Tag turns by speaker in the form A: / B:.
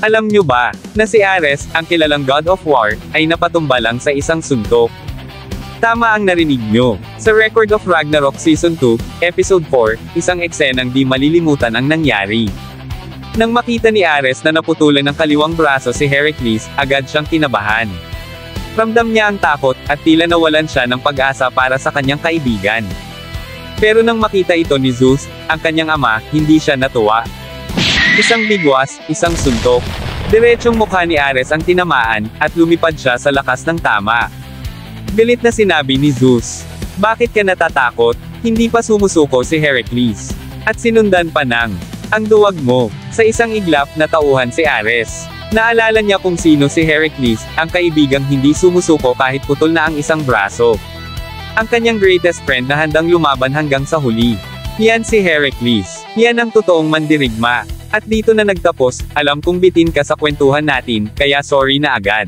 A: Alam nyo ba, na si Ares, ang kilalang God of War, ay napatumba lang sa isang suntok? Tama ang narinig nyo. Sa Record of Ragnarok Season 2, Episode 4, isang eksenang di malilimutan ang nangyari. Nang makita ni Ares na naputulan ng kaliwang braso si Heracles, agad siyang kinabahan. Ramdam niya ang takot, at tila nawalan siya ng pag-asa para sa kanyang kaibigan. Pero nang makita ito ni Zeus, ang kanyang ama, hindi siya natuwa. Isang bigwas, isang suntok. Diretsong mukha ni Ares ang tinamaan, at lumipad siya sa lakas ng tama. Galit na sinabi ni Zeus, "Bakit ka natatakot? Hindi pa sumusuko si Heracles." At sinundan pa ng, "Ang duwag mo." Sa isang iglap na tauhan si Ares. Naalala niya kung sino si Heracles, ang kaibigang hindi sumusuko kahit putol na ang isang braso. Ang kanyang greatest friend na handang lumaban hanggang sa huli. Yan si Heracles. Yan ang totoong mandirigma. At dito na nagtapos, alam kong bitin ka sa kwentuhan natin, kaya sorry na agad.